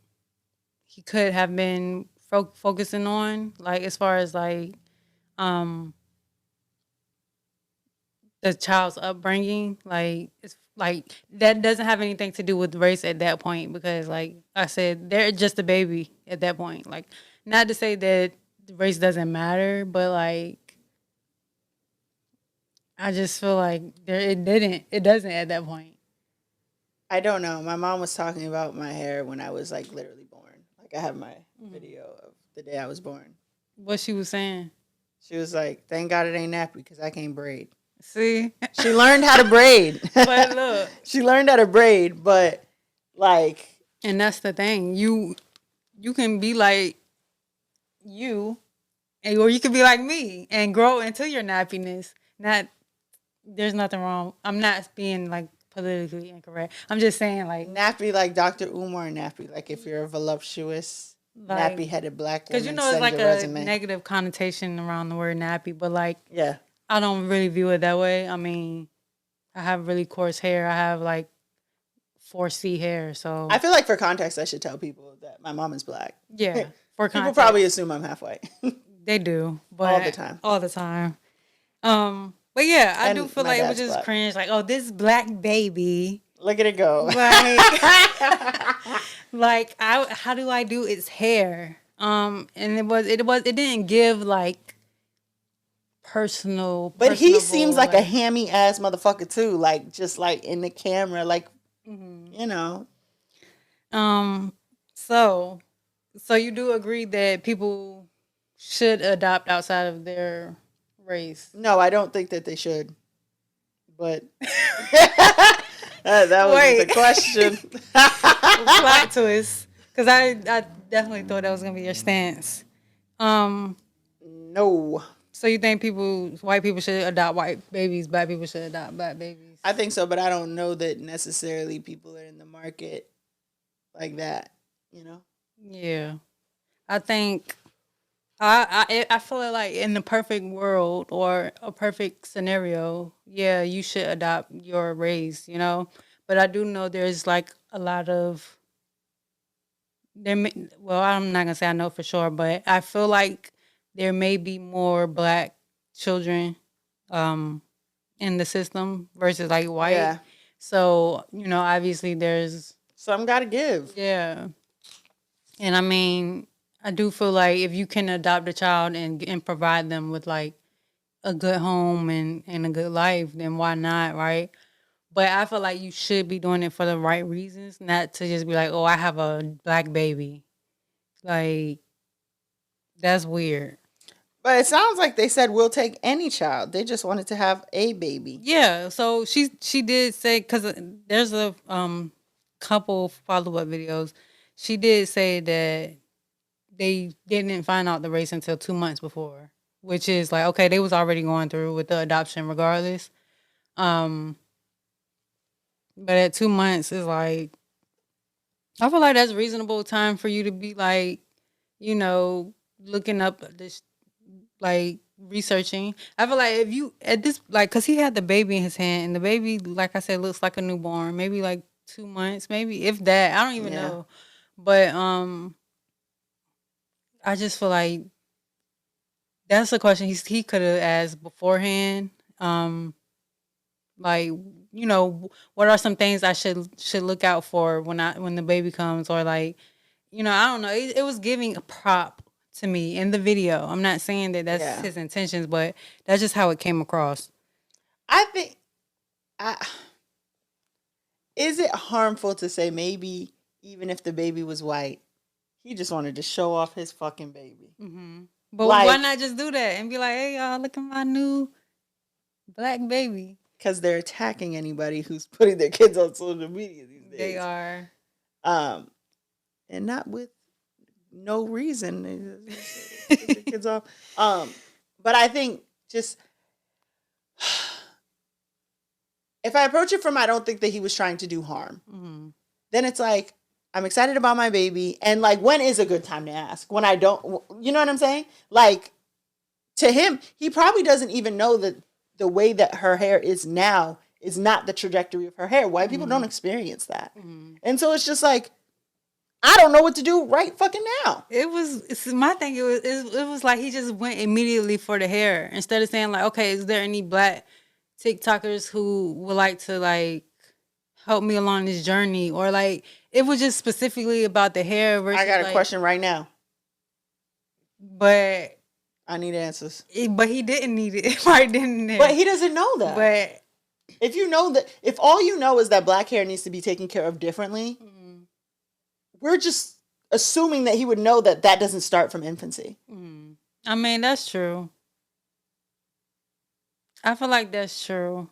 he could have been focusing on, like as far as like um the child's upbringing. Like it's like that doesn't have anything to do with race at that point because like I said, they're just a baby at that point. Like not to say that race doesn't matter, but like I just feel like it doesn't at that point. I don't know. My mom was talking about my hair when I was like literally born. Like I have my video of the day I was born. What she was saying. She was like, "Thank God it ain't nappy because I can't braid." See? She learned how to braid. But look. She learned how to braid, but like, and that's the thing. You can be like you, or you could be like me and grow into your nappiness. There's nothing wrong. I'm not being like politically incorrect. I'm just saying like nappy, like Dr. Umar nappy. Like if you're a voluptuous, like, nappy-headed black woman, because you know it's send like your a resume. negative connotation around the word nappy, but like Yeah. I don't really view it that way. I mean, I have really coarse hair. I have like 4C hair, so I feel like for context, I should tell people that my mom is black. yeah. For People context, probably assume I'm half white. they do, but All the time. But yeah, I And do feel my like it was dad's just black. cringe. Like, oh, this black baby. Look at it go. Like, how do I do its hair? And it didn't give like personal. But he personable, seems like a hammy ass motherfucker too. Like just like in the camera, like you know. So you do agree that people should adopt outside of their race? No, I don't think that they should. But that wasn't the question. Plot twist, because I definitely thought that was gonna be your stance. No. So you think white people should adopt white babies, black people should adopt black babies? I think so, but I don't know that necessarily people are in the market like that. You know. Yeah, I think I feel like in the perfect world or a perfect scenario, yeah, you should adopt your race, you know. But I do know there's like a lot of well, I'm not gonna say I know for sure, but I feel like there may be more black children in the system versus like white. Yeah. So, obviously there's some gotta give. Yeah. And I mean, I do feel like if you can adopt a child and provide them with like a good home and a good life, then why not, right? But I feel like you should be doing it for the right reasons, not to just be like, oh, I have a black baby. Like, that's weird. But it sounds like they said we'll take any child. They just wanted to have a baby. Yeah. So she did say, because there's a couple follow-up videos. She did say that they didn't find out the race until 2 months before, which is like, okay, they was already going through with the adoption regardless. But at 2 months is like, I feel like that's reasonable time for you to be like, looking up this, like researching. I feel like if you at this, like, cause he had the baby in his hand and the baby, like I said, looks like a newborn, maybe like 2 months, maybe if that, I don't even know. But, I just feel like that's a question he could have asked beforehand. Like, what are some things I should look out for when the baby comes, or like, I don't know. It was giving a prop to me in the video. I'm not saying that that's his intentions, but that's just how it came across. I think, is it harmful to say maybe even if the baby was white, he just wanted to show off his fucking baby? Mm-hmm. But why not just do that and be like, hey, y'all, look at my new black baby? Because they're attacking anybody who's putting their kids on social media these days. They are. And not with no reason. Get your kids off. But I think just if I approach it from I don't think that he was trying to do harm, then it's like I'm excited about my baby, and like when is a good time to ask? When I don't, you know what I'm saying? Like to him, he probably doesn't even know that the way that her hair is now is not the trajectory of her hair. White people don't experience that, and so it's just like I don't know what to do right fucking now. It's my thing. It was like he just went immediately for the hair instead of saying like, okay, is there any black TikTokers who would like to like help me along this journey, or like it was just specifically about the hair versus. I got a like, question right now. But I need answers. But he didn't need it right then and there. But he doesn't know that. But if you know that, if all you know is that black hair needs to be taken care of differently, we're just assuming that he would know that that doesn't start from infancy. I mean, that's true. I feel like that's true.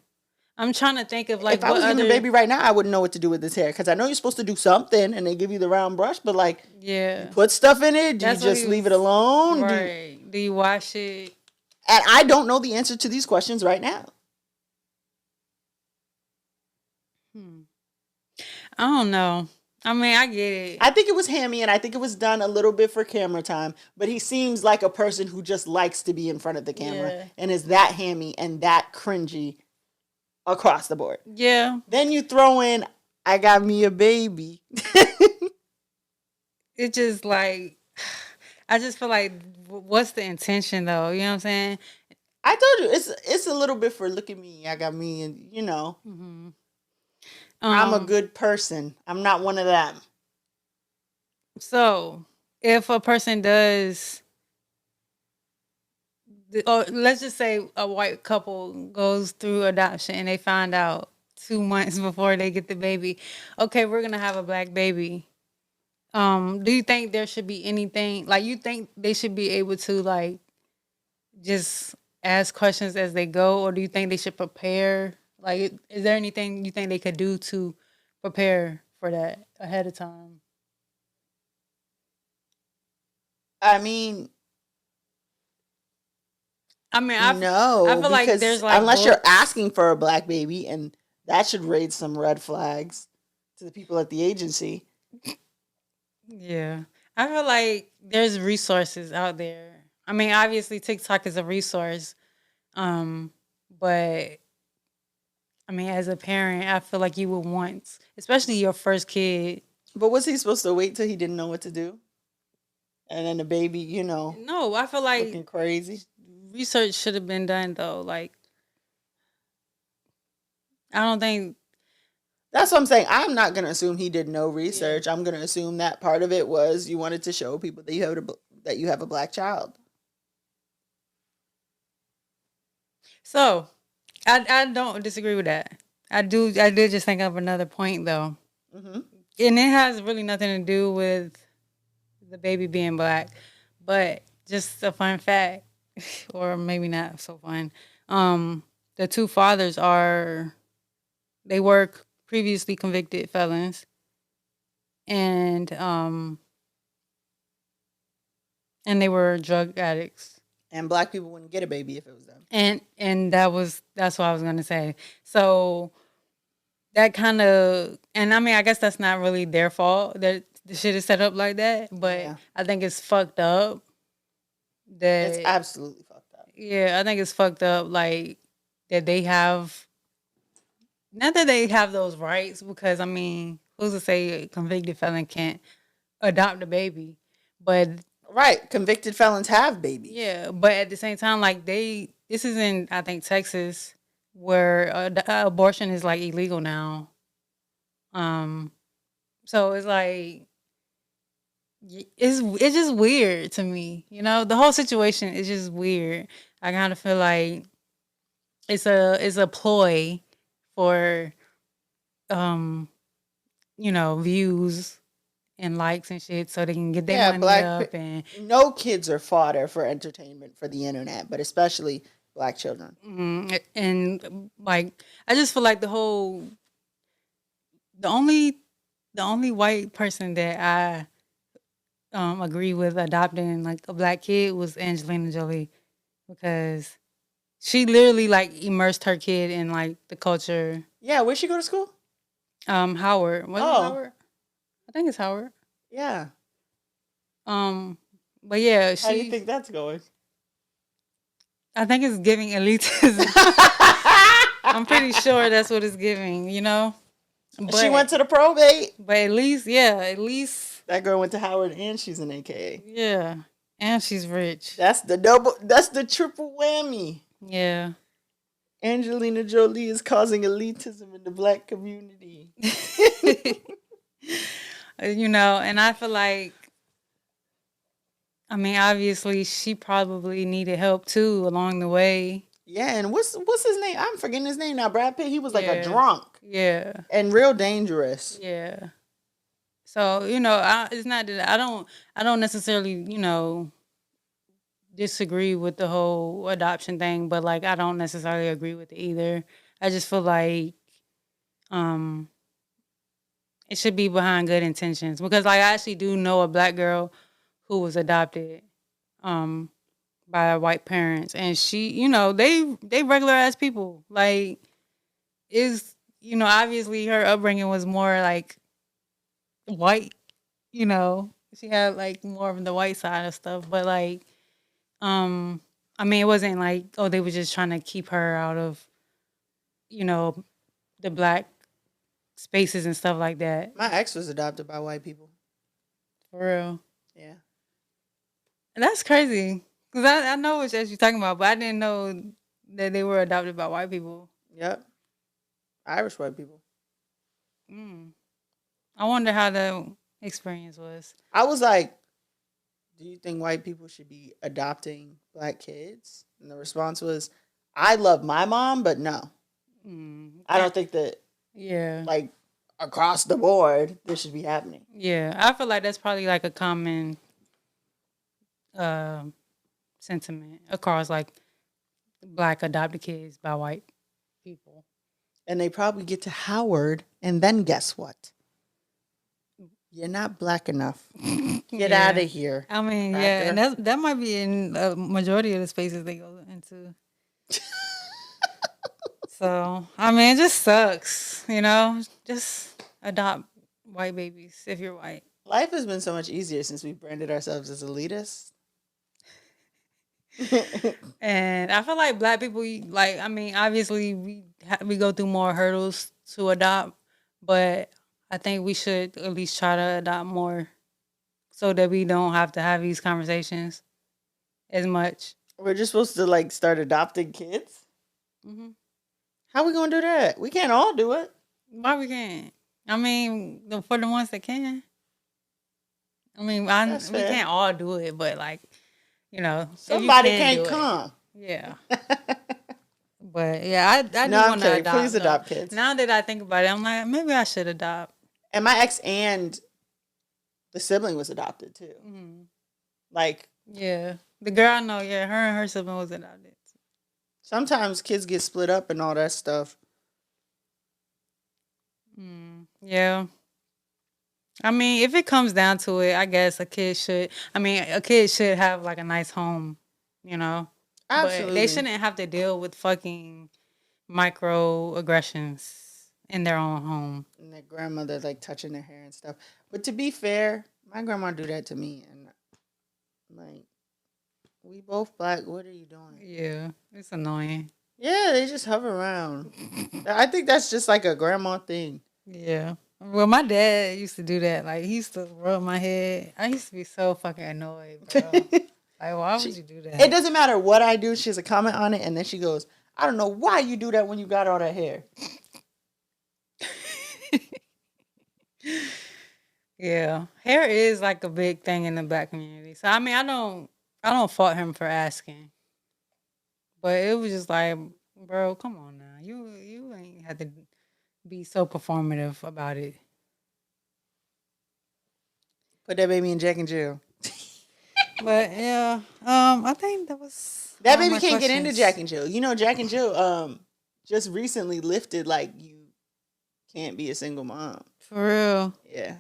I'm trying to think of like if I was giving a baby right now, I wouldn't know what to do with this hair because I know you're supposed to do something and they give you the round brush, but like, yeah, you put stuff in it. Do you just leave it alone? Right? Do you wash it? And I don't know the answer to these questions right now. I don't know. I mean, I get it. I think it was hammy, and I think it was done a little bit for camera time. But he seems like a person who just likes to be in front of the camera and is that hammy and that cringy across the board. Yeah. Then you throw in, I got me a baby. It just like, I just feel like, what's the intention though? You know what I'm saying? I told you, it's a little bit for look at me, I got me, and you know. I'm a good person. I'm not one of them. So, if a person does, or let's just say a white couple goes through adoption and they find out 2 months before they get the baby, okay, we're gonna have a black baby. Do you think there should be anything like you think they should be able to like just ask questions as they go, or do you think they should prepare? Like, is there anything you think they could do to prepare for that ahead of time? I mean, no. I feel like there's like unless you're asking for a black baby, and that should raise some red flags to the people at the agency. Yeah, I feel like there's resources out there. I mean, obviously TikTok is a resource, but I mean, as a parent, I feel like you would want, especially your first kid. But was he supposed to wait till he didn't know what to do? And then the baby, you know. No, I feel like looking crazy. Research should have been done though. Like, I don't think. That's what I'm saying. I'm not going to assume he did no research. I'm going to assume that part of it was you wanted to show people that you have a black child. So, I don't disagree with that. I did just think of another point though, and it has really nothing to do with the baby being black, but just a fun fact, or maybe not so fun. The two fathers they were previously convicted felons, and they were drug addicts. And black people wouldn't get a baby if it was them. And that's what I was gonna say. So that kind of, and I mean, I guess that's not really their fault that the shit is set up like that, but I think it's fucked up. It's absolutely fucked up. Yeah, I think it's fucked up, like that they have, not that they have those rights, because I mean, who's to say a convicted felon can't adopt a baby? But right, convicted felons have babies. Yeah, but at the same time, like this is in, I think, Texas, where abortion is like illegal now. So it's like it's just weird to me, you know. The whole situation is just weird. I kind of feel like it's a ploy for views and likes and shit, so they can get their money up. And no kids are fodder for entertainment for the internet, but especially black children. And like, I just feel like the only white person that agree with adopting like a black kid was Angelina Jolie, because she literally like immersed her kid in like the culture. Yeah, where'd she go to school? Howard, was it Oh. Howard? I think it's Howard. Yeah. But yeah, How do you think that's going? I think it's giving elitism. I'm pretty sure that's what it's giving, you know. But She went to the probate. But at least That girl went to Howard and she's an AKA. yeah, and she's rich. That's the triple whammy. Yeah. Angelina Jolie is causing elitism in the black community. You know, and I feel like, I mean, obviously she probably needed help too along the way. Yeah, and what's his name? I'm forgetting his name now. Brad Pitt, he was like a Yeah. drunk. Yeah. And real dangerous. Yeah. So, you know, it's not that I don't necessarily, you know, disagree with the whole adoption thing, but like I don't necessarily agree with it either. I just feel like it should be behind good intentions, because like I actually do know a black girl who was adopted by white parents, and she, you know, they regular ass people. Like, is, you know, obviously her upbringing was more like white, you know. She had like more of the white side of stuff, but like I mean, it wasn't like, oh, they were just trying to keep her out of, you know, the black spaces and stuff like that. My ex was adopted by white people. For real. Yeah. And that's crazy. Because I know what you're talking about, but I didn't know that they were adopted by white people. Yep. Irish white people. I wonder how the experience was. I was like, do you think white people should be adopting black kids? And the response was, I love my mom, but no. I don't think that, like, across the board, this should be happening. Yeah, I feel like that's probably like a common sentiment across like black adopted kids by white people. And they probably get to Howard, and then guess what? You're not black enough. Get out of here. I mean, cracker. yeah, and that might be in a majority of the spaces they go into. So, I mean, it just sucks, you know? Just adopt white babies if you're white. Life has been so much easier since we branded ourselves as elitists. And I feel like black people, like, I mean, obviously we go through more hurdles to adopt, but I think we should at least try to adopt more so that we don't have to have these conversations as much. We're just supposed to, like, start adopting kids? Mm-hmm. How we going to do that? We can't all do it. Why we can't? I mean, for the ones that can. I mean, we can't all do it, but like, you know, somebody can't come. Yeah. But yeah, I do want to adopt. Please adopt kids. Now that I think about it, I'm like, maybe I should adopt. And my ex and the sibling was adopted too. Mm-hmm. Like, yeah, the girl I know, yeah, her and her sibling was adopted. Sometimes kids get split up and all that stuff. Yeah. I mean, if it comes down to it, I guess a kid should have like a nice home, you know? Absolutely. But they shouldn't have to deal with fucking microaggressions in their own home. And their grandmother, like, touching their hair and stuff. But to be fair, my grandma do that to me. And, like, we both black. What are you doing? Yeah, it's annoying. Yeah, they just hover around. I think that's just like a grandma thing. Yeah. Well, my dad used to do that. Like, he used to rub my head. I used to be so fucking annoyed, bro. Like, why would you do that? It doesn't matter what I do. She has a comment on it, and then she goes, I don't know why you do that when you got all that hair. Yeah. Hair is like a big thing in the black community. So, I mean, I don't fault him for asking. But it was just like, bro, come on now. You ain't had to be so performative about it. Put that baby in Jack and Jill. But yeah, I think that was that all baby my can't get into questions. Jack and Jill. You know, Jack and Jill just recently lifted, like, you can't be a single mom. For real. Yeah.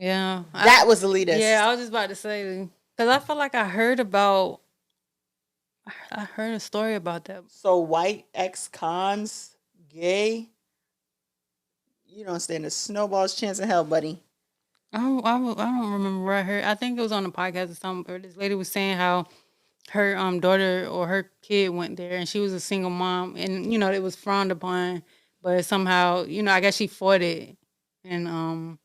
Yeah. That was elitist. Yeah, I was just about to say, because I feel like I heard a story about that. So white ex-cons, gay, you don't stand a snowball's chance in hell, buddy. I don't remember where I heard. I think it was on a podcast or something. Or this lady was saying how her daughter or her kid went there, and she was a single mom, and it was frowned upon, but somehow I guess she fought it, and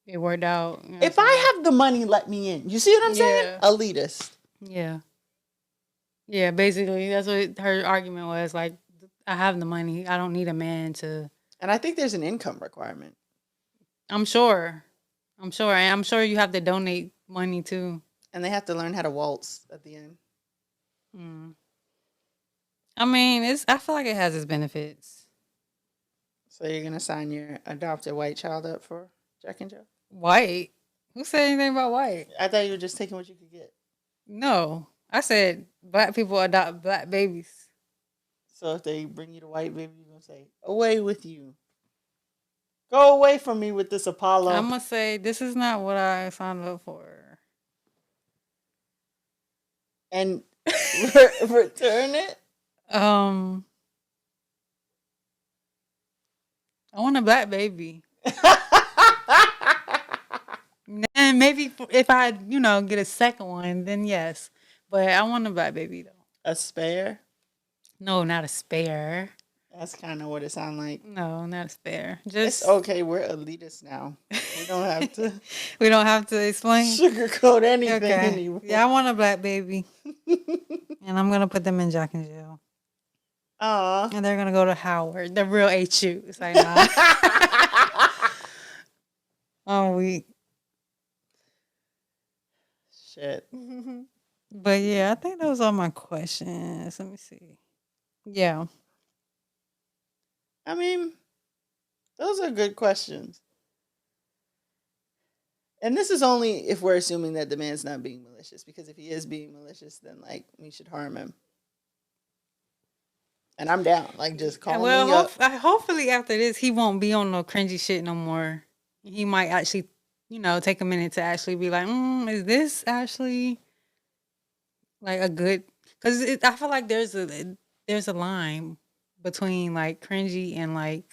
it worked out. If I have the money, let me in. You see what I'm saying? Elitist. Yeah. Yeah, basically that's what her argument was. Like, I have the money. I don't need a man to. And I think there's an income requirement. I'm sure. And I'm sure you have to donate money too. And they have to learn how to waltz at the end. I mean, I feel like it has its benefits. So you're going to sign your adopted white child up for Jack and Jill? White? Who said anything about white? I thought you were just taking what you could get. No. I said black people adopt black babies. So if they bring you the white baby, you're going to say, away with you. Go away from me with this Apollo. I'm going to say, this is not what I signed up for. And return it? I want a black baby. And maybe if I, get a second one, then yes. But I want a black baby, though. A spare? No, not a spare. That's kind of what it sounds like. No, not a spare. Just It's okay. We're elitists now. We don't have to. We don't have to explain. Sugarcoat anything Okay. anymore. Yeah, I want a black baby. And I'm going to put them in Jack and Jill. Aw. And they're going to go to Howard, the real HU. It's like, nah. Oh, Shit. But yeah, I think those are my questions. Let me see. Yeah. I mean, those are good questions. And this is only if we're assuming that the man's not being malicious. Because if he is being malicious, then, we should harm him. And I'm down. Just call me up. Hopefully after this, he won't be on no cringy shit no more. He might actually, take a minute to actually be like, is this actually a good? Because I feel like there's a line between cringy and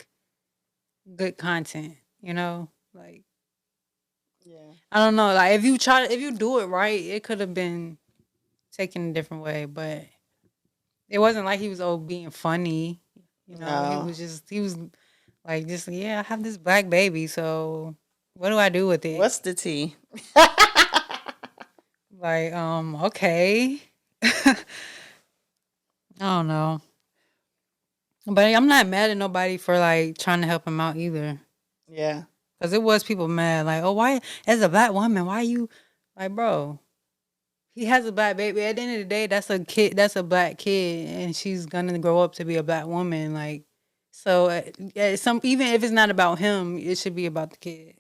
good content. Yeah. I don't know. If you do it right, it could have been taken a different way, but it wasn't like he was being funny. No. He was I have this black baby, so what do I do with it? What's the tea? Okay. I don't know. But I'm not mad at nobody for trying to help him out either. Yeah. Because it was people mad, why, as a black woman, why you, bro, he has a black baby. At the end of the day, that's a kid, that's a black kid, and she's gonna grow up to be a black woman. So even if it's not about him, it should be about the kid.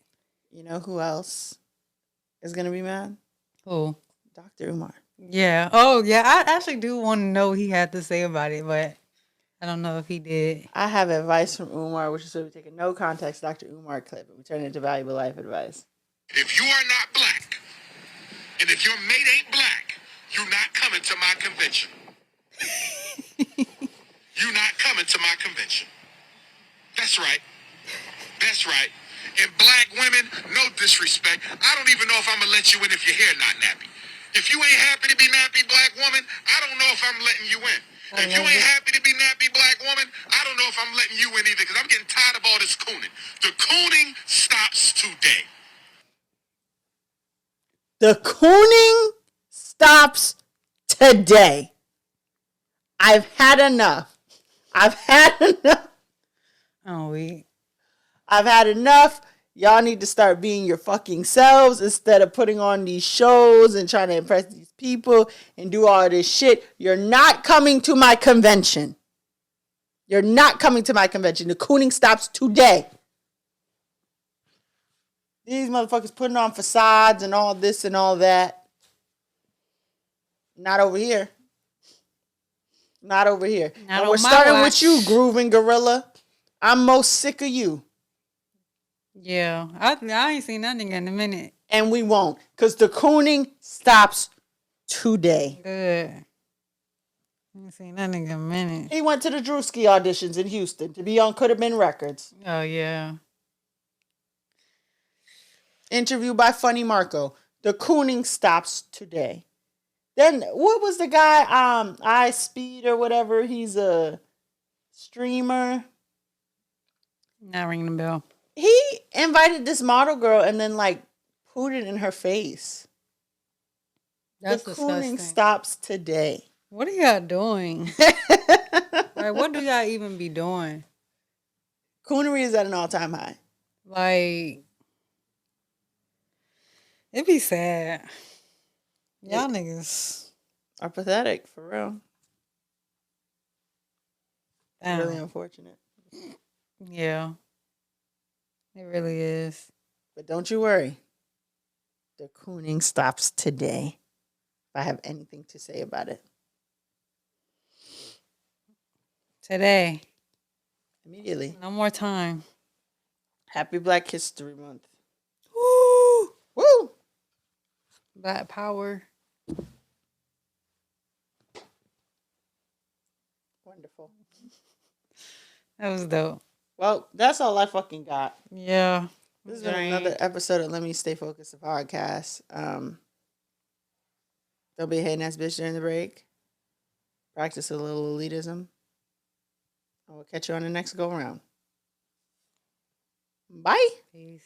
You know who else is going to be mad? Who? Dr. Umar. Yeah. Oh, yeah. I actually do want to know what he had to say about it, but I don't know if he did. I have advice from Umar, which is where we take a no context Dr. Umar clip and we turn it into valuable life advice. If you are not black, and if your mate ain't black, you're not coming to my convention. You're not coming to my convention. That's right. That's right. And black women, no disrespect. I don't even know if I'm going to let you in if your hair not nappy. If you ain't happy to be nappy, black woman, I don't know if I'm letting you in. If you ain't happy to be nappy, black woman, I don't know if I'm letting you in either, because I'm getting tired of all this cooning. The cooning stops today. The cooning stops today. I've had enough. I've had enough. Oh, I've had enough. Y'all need to start being your fucking selves instead of putting on these shows and trying to impress these people and do all this shit. You're not coming to my convention. You're not coming to my convention. The cooning stops today. These motherfuckers putting on facades and all this and all that. Not over here. Not over here. And we're starting with you, Grooving Gorilla. I'm most sick of you. Yeah. I ain't seen that nigga in a minute. And we won't, because the cooning stops today. Good. I ain't seen that nigga in a minute. He went to the Drewski auditions in Houston to be on Could Have Been Records. Oh, yeah. Interview by Funny Marco. The cooning stops today. Then what was the guy? I Speed or whatever. He's a streamer. Not ringing the bell. He invited this model girl and then like pooted in her face. That's the cooning disgusting. stops today. What are y'all doing? Like, what do y'all even be doing? Coonery is at an all-time high. Like, it be sad. Y'all niggas are pathetic, for real. damn. Really unfortunate. Yeah. It really is. But don't you worry. The cooning stops today. If I have anything to say about it. Today. Immediately. No more time. Happy Black History Month. Woo! Woo! Black power. Wonderful. That was dope. Well, that's all I fucking got. Yeah. This has been another episode of Let Me Stay Focused, the podcast. Don't be a hating ass bitch during the break. Practice a little elitism. I will catch you on the next go around. Bye. Peace.